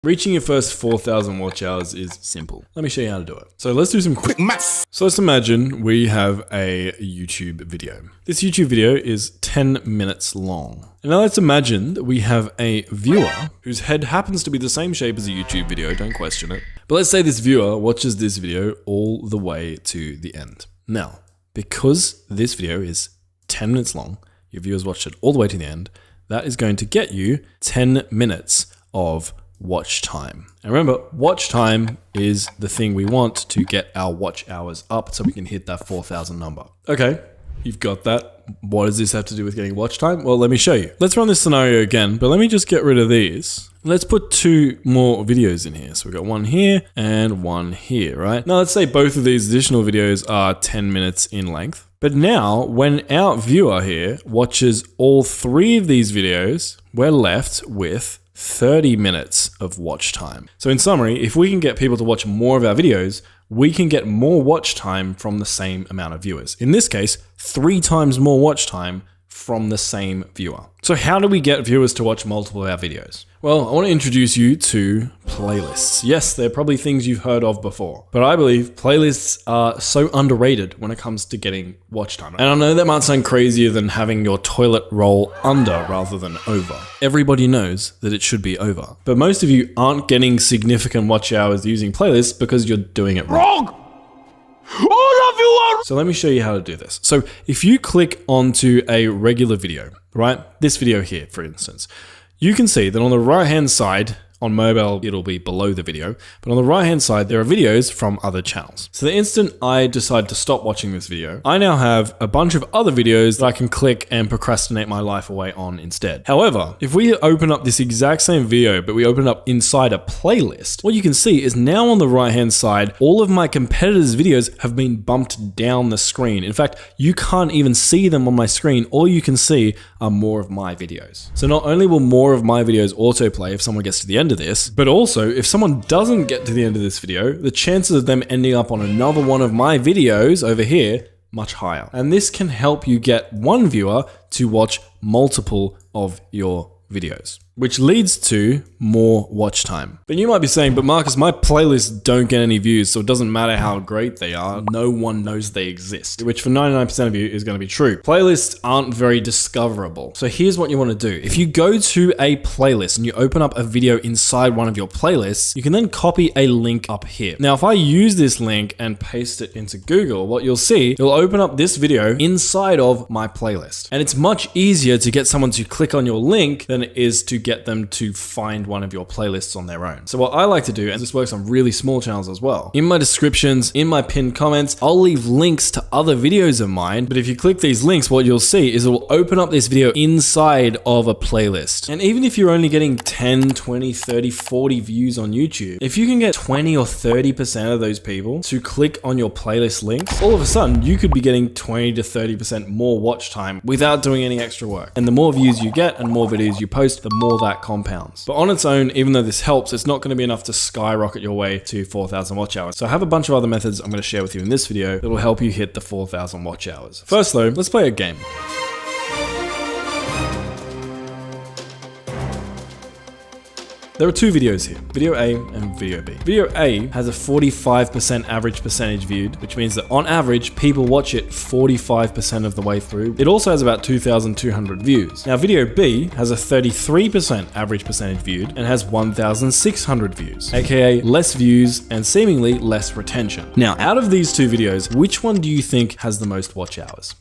Reaching your first 4,000 watch hours is simple. Let me show you how to do it. So let's do some quick maths. So let's imagine we have a YouTube video. This YouTube video is 10 minutes long. And now let's imagine that we have a viewer whose head happens to be the same shape as a YouTube video, don't question it. But let's say this viewer watches this video all the way to the end. Now, because this video is 10 minutes long, your viewers watched it all the way to the end, that is going to get you 10 minutes of watch time. And remember, watch time is the thing we want to get our watch hours up so we can hit that 4,000 number. Okay, you've got that. What does this have to do with getting watch time? Well, let me show you. Let's run this scenario again, but let me just get rid of these. Let's put 2 more videos in here. So we've got one here and one here, right? Now let's say both of these additional videos are 10 minutes in length. But now when our viewer here watches all 3 of these videos, we're left with 30 minutes of watch time. So in summary, if we can get people to watch more of our videos, we can get more watch time from the same amount of viewers. In this case, 3 times more watch time from the same viewer. So how do we get viewers to watch multiple of our videos? Well, I want to introduce you to playlists. Yes, they're probably things you've heard of before, but I believe playlists are so underrated when it comes to getting watch time. And I know that might sound crazier than having your toilet roll under rather than over. Everybody knows that it should be over, but most of you aren't getting significant watch hours using playlists because you're doing it wrong. All of you are. So let me show you how to do this. So if you click onto a regular video, right? This video here, for instance, you can see that on the right-hand side, on mobile, it'll be below the video, but on the right-hand side, there are videos from other channels. So the instant I decide to stop watching this video, I now have a bunch of other videos that I can click and procrastinate my life away on instead. However, if we open up this exact same video, but we open it up inside a playlist, what you can see is now on the right-hand side, all of my competitors' videos have been bumped down the screen. In fact, you can't even see them on my screen. All you can see are more of my videos. So not only will more of my videos autoplay if someone gets to the end of this, but also if someone doesn't get to the end of this video, the chances of them ending up on another one of my videos over here, much higher. And this can help you get one viewer to watch multiple of your videos, which leads to more watch time. But you might be saying, but Marcus, my playlists don't get any views, so it doesn't matter how great they are. No one knows they exist, which for 99% of you is going to be true. Playlists aren't very discoverable. So here's what you want to do. If you go to a playlist and you open up a video inside one of your playlists, you can then copy a link up here. Now, if I use this link and paste it into Google, what you'll see, it'll open up this video inside of my playlist. And it's much easier to get someone to click on your link than it is to get them to find one of your playlists on their own. So what I like to do, and this works on really small channels as well, in my descriptions, in my pinned comments, I'll leave links to other videos of mine. But if you click these links, what you'll see is it will open up this video inside of a playlist. And even if you're only getting 10, 20, 30, 40 views on YouTube, if you can get 20 or 30% of those people to click on your playlist links, all of a sudden you could be getting 20 to 30% more watch time without doing any extra work. And the more views you get and more videos you post, the more that compounds. But on its own, even though this helps, it's not going to be enough to skyrocket your way to 4,000 watch hours. So I have a bunch of other methods I'm going to share with you in this video that will help you hit the 4,000 watch hours. First though, let's play a game. There are 2 videos here, video A and video B. Video A has a 45% average percentage viewed, which means that on average, people watch it 45% of the way through. It also has about 2,200 views. Now video B has a 33% average percentage viewed and has 1,600 views, aka less views and seemingly less retention. Now out of these 2 videos, which one do you think has the most watch hours?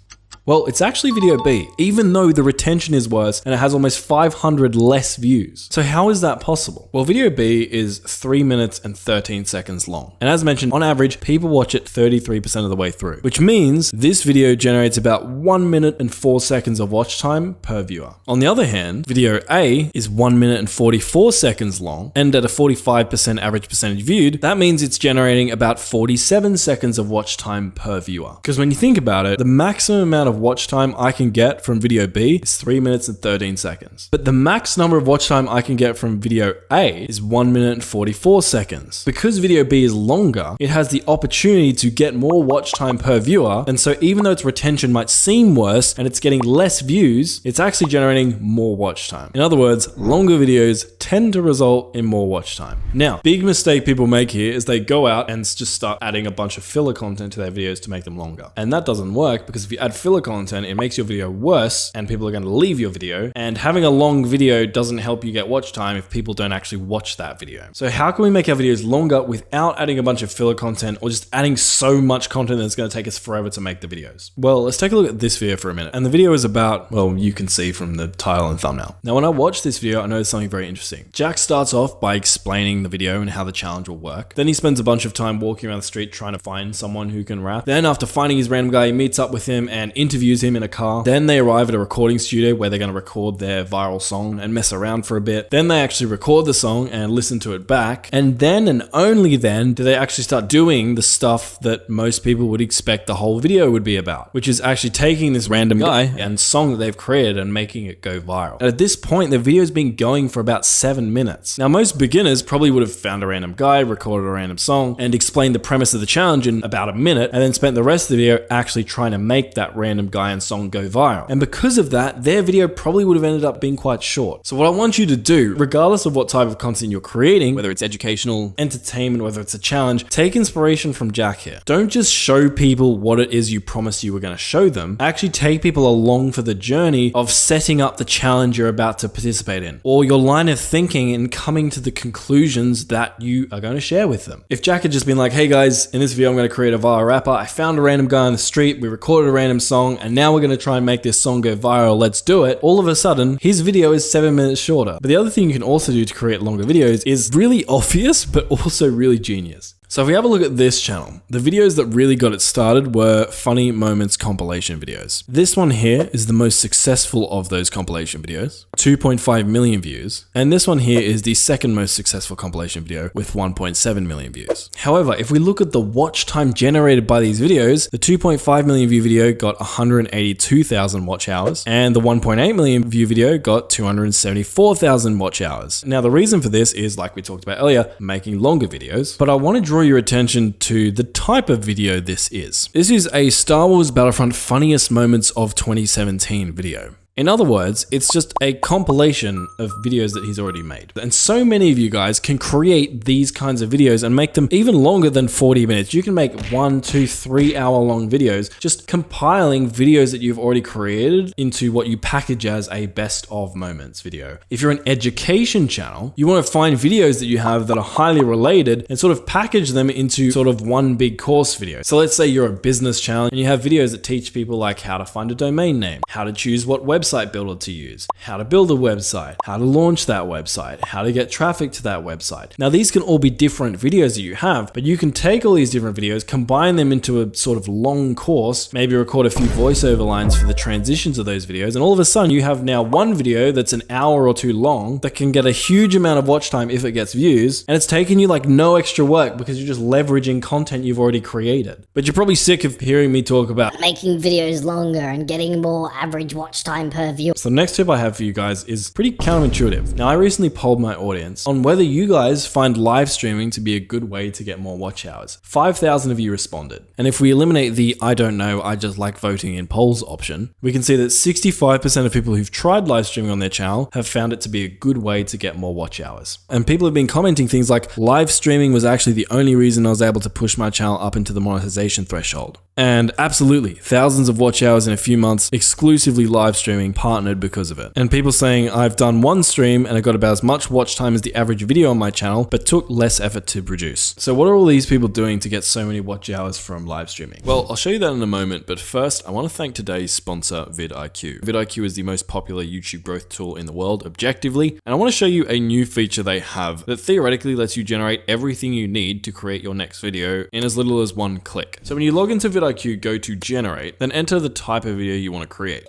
Well, it's actually video B, even though the retention is worse and it has almost 500 less views. So how is that possible? Well, video B is 3 minutes and 13 seconds long. And as mentioned, on average, people watch it 33% of the way through, which means this video generates about 1 minute and 4 seconds of watch time per viewer. On the other hand, video A is 1 minute and 44 seconds long, and at a 45% average percentage viewed, that means it's generating about 47 seconds of watch time per viewer. Because when you think about it, the maximum amount of of watch time I can get from video B is 3 minutes and 13 seconds. But the max number of watch time I can get from video A is 1 minute and 44 seconds. Because video B is longer, it has the opportunity to get more watch time per viewer, and so even though its retention might seem worse and it's getting less views, it's actually generating more watch time. In other words, longer videos tend to result in more watch time. Now, big mistake people make here is they go out and just start adding a bunch of filler content to their videos to make them longer. And that doesn't work, because if you add filler content, it makes your video worse and people are going to leave your video. And having a long video doesn't help you get watch time if people don't actually watch that video. So how can we make our videos longer without adding a bunch of filler content or just adding so much content that it's going to take us forever to make the videos? Well, let's take a look at this video for a minute. And the video is about, well, you can see from the title and thumbnail. Now, when I watched this video, I noticed something very interesting. Jack starts off by explaining the video and how the challenge will work. Then he spends a bunch of time walking around the street trying to find someone who can rap. Then after finding his random guy, he meets up with him and interviews him in a car. Then they arrive at a recording studio where they're going to record their viral song and mess around for a bit. Then they actually record the song and listen to it back. And then and only then do they actually start doing the stuff that most people would expect the whole video would be about, which is actually taking this random guy and song that they've created and making it go viral. And at this point, the video's been going for about 7 minutes. Now, most beginners probably would have found a random guy, recorded a random song, and explained the premise of the challenge in about a minute, and then spent the rest of the video actually trying to make that random guy and song go viral. And because of that, their video probably would have ended up being quite short. So what I want you to do, regardless of what type of content you're creating, whether it's educational, entertainment, whether it's a challenge, take inspiration from Jack here. Don't just show people what it is you promised you were going to show them. Actually take people along for the journey of setting up the challenge you're about to participate in, or your line of thinking and coming to the conclusions that you are going to share with them. If Jack had just been like, hey guys, in this video I'm going to create a viral rapper, I found a random guy on the street, we recorded a random song, and now we're going to try and make this song go viral, let's do it. All of a sudden, his video is 7 minutes shorter. But the other thing you can also do to create longer videos is really obvious, but also really genius. So if we have a look at this channel, the videos that really got it started were funny moments compilation videos. This one here is the most successful of those compilation videos, 2.5 million views. And this one here is the second most successful compilation video with 1.7 million views. However, if we look at the watch time generated by these videos, the 2.5 million view video got 182,000 watch hours, and the 1.8 million view video got 274,000 watch hours. Now, the reason for this is, like we talked about earlier, making longer videos, but I want to draw your attention to the type of video this is. This is a Star Wars Battlefront funniest moments of 2017 video. In other words, it's just a compilation of videos that he's already made. And so many of you guys can create these kinds of videos and make them even longer than 40 minutes. You can make 1, 2, 3 hour long videos, just compiling videos that you've already created into what you package as a best of moments video. If you're an education channel, you want to find videos that you have that are highly related and sort of package them into sort of one big course video. So let's say you're a business channel and you have videos that teach people like how to find a domain name, how to choose what website builder to use, how to build a website, how to launch that website, how to get traffic to that website. Now, these can all be different videos that you have, but you can take all these different videos, combine them into a sort of long course, maybe record a few voiceover lines for the transitions of those videos, and all of a sudden you have now one video that's an hour or two long that can get a huge amount of watch time if it gets views, and it's taking you like no extra work because you're just leveraging content you've already created. But you're probably sick of hearing me talk about making videos longer and getting more average watch time per view. So the next tip I have for you guys is pretty counterintuitive. Now, I recently polled my audience on whether you guys find live streaming to be a good way to get more watch hours. 5,000 of you responded. And if we eliminate the I don't know, I just like voting in polls option, we can see that 65% of people who've tried live streaming on their channel have found it to be a good way to get more watch hours. And people have been commenting things like, live streaming was actually the only reason I was able to push my channel up into the monetization threshold. And absolutely, thousands of watch hours in a few months, exclusively live streaming, partnered because of it. And people saying, I've done one stream and I got about as much watch time as the average video on my channel, but took less effort to produce. So what are all these people doing to get so many watch hours from live streaming? Well, I'll show you that in a moment, but first, I want to thank today's sponsor, vidIQ. vidIQ is the most popular YouTube growth tool in the world, objectively, and I want to show you a new feature they have that theoretically lets you generate everything you need to create your next video in as little as one click. So when you log into vidIQ, go to generate, then enter the type of video you want to create.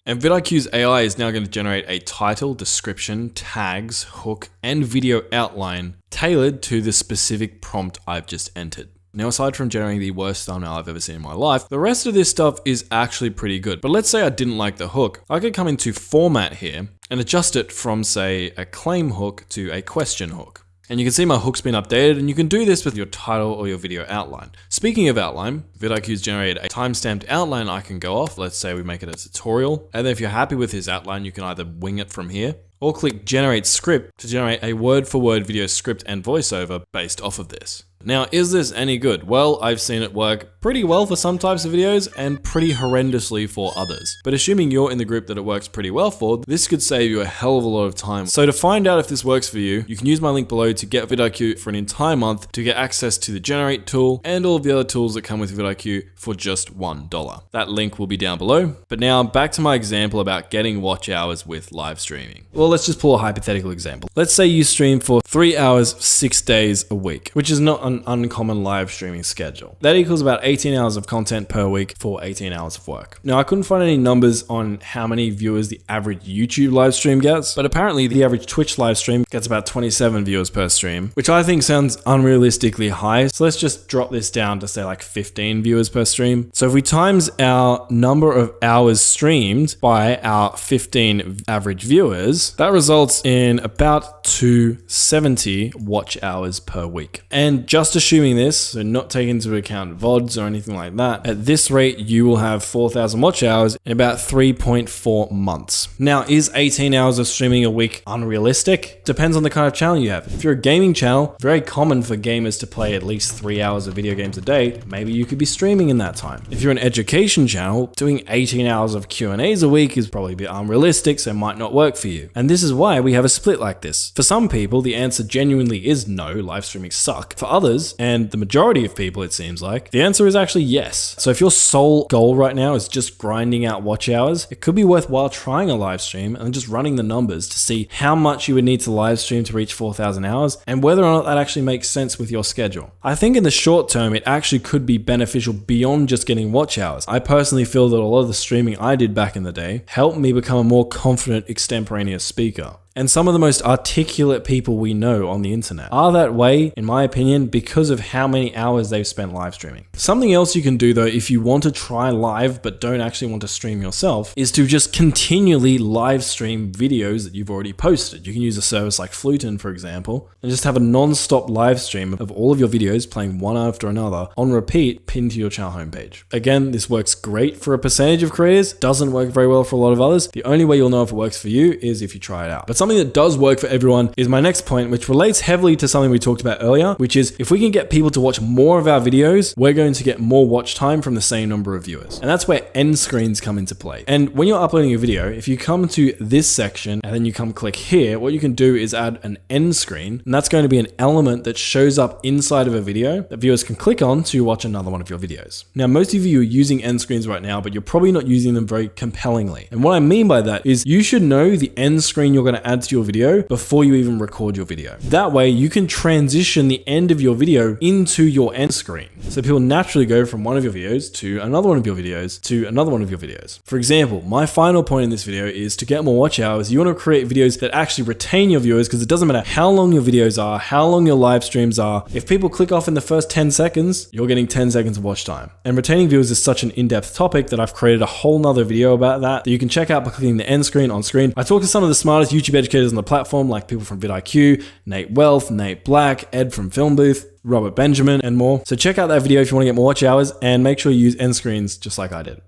And vidIQ's AI is now going to generate a title, description, tags, hook, and video outline tailored to the specific prompt I've just entered. Now, aside from generating the worst thumbnail I've ever seen in my life, the rest of this stuff is actually pretty good. But let's say I didn't like the hook. I could come into format here and adjust it from, say, a claim hook to a question hook. And you can see my hook's been updated, and you can do this with your title or your video outline. Speaking of outline, vidIQ's generated a timestamped outline I can go off. Let's say we make it a tutorial. And then if you're happy with his outline, you can either wing it from here or click generate script to generate a word-for-word video script and voiceover based off of this. Now, is this any good? Well, I've seen it work pretty well for some types of videos and pretty horrendously for others. But assuming you're in the group that it works pretty well for, this could save you a hell of a lot of time. So to find out if this works for you, you can use my link below to get vidIQ for an entire month to get access to the generate tool and all of the other tools that come with vidIQ for just $1. That link will be down below. But now back to my example about getting watch hours with live streaming. Well, let's just pull a hypothetical example. Let's say you stream for 3 hours, 6 days a week, which is not an uncommon live streaming schedule. That equals about 18 hours of content per week for 18 hours of work. Now, I couldn't find any numbers on how many viewers the average YouTube live stream gets, but apparently the average Twitch live stream gets about 27 viewers per stream, which I think sounds unrealistically high. So let's just drop this down to say like 15 viewers per stream. So if we times our number of hours streamed by our 15 average viewers, that results in about 270 watch hours per week. And just assuming this, so not taking into account VODs or anything like that, at this rate, you will have 4,000 watch hours in about 3.4 months. Now, is 18 hours of streaming a week unrealistic? Depends on the kind of channel you have. If you're a gaming channel, very common for gamers to play at least 3 hours of video games a day. Maybe you could be streaming in that time. If you're an education channel, doing 18 hours of Q&As a week is probably a bit unrealistic, so it might not work for you. And this is why we have a split like this. For some people, the answer genuinely is no, live streaming suck. For others, and the majority of people it seems like, the answer is actually yes. So if your sole goal right now is just grinding out watch hours, it could be worthwhile trying a live stream and just running the numbers to see how much you would need to live stream to reach 4,000 hours and whether or not that actually makes sense with your schedule. I think in the short term, it actually could be beneficial beyond just getting watch hours. I personally feel that a lot of the streaming I did back in the day helped me become a more confident extemporaneous speaker. And some of the most articulate people we know on the internet are that way, in my opinion, because of how many hours they've spent live streaming. Something else you can do though, if you want to try live but don't actually want to stream yourself, is to just continually live stream videos that you've already posted. You can use a service like Fluten, for example, and just have a non-stop live stream of all of your videos playing one after another on repeat pinned to your channel homepage. Again, this works great for a percentage of creators, doesn't work very well for a lot of others. The only way you'll know if it works for you is if you try it out. But something that does work for everyone is my next point, which relates heavily to something we talked about earlier, which is if we can get people to watch more of our videos, we're going to get more watch time from the same number of viewers. And that's where end screens come into play. And when you're uploading a video, if you come to this section and then you come click here, what you can do is add an end screen, and that's going to be an element that shows up inside of a video that viewers can click on to watch another one of your videos. Now, most of you are using end screens right now, but you're probably not using them very compellingly. And what I mean by that is you should know the end screen you're going to add to your video before you even record your video. That way you can transition the end of your video into your end screen. So people naturally go from one of your videos to another one of your videos to another one of your videos. For example, my final point in this video is to get more watch hours, you want to create videos that actually retain your viewers, because it doesn't matter how long your videos are, how long your live streams are. If people click off in the first 10 seconds, you're getting 10 seconds of watch time. And retaining viewers is such an in-depth topic that I've created a whole nother video about that you can check out by clicking the end screen on screen. I talk to some of the smartest YouTube educators on the platform, like people from vidIQ, Nate Wealth, Nate Black, Ed from Film Booth, Robert Benjamin, and more. So check out that video if you want to get more watch hours, and make sure you use end screens just like I did.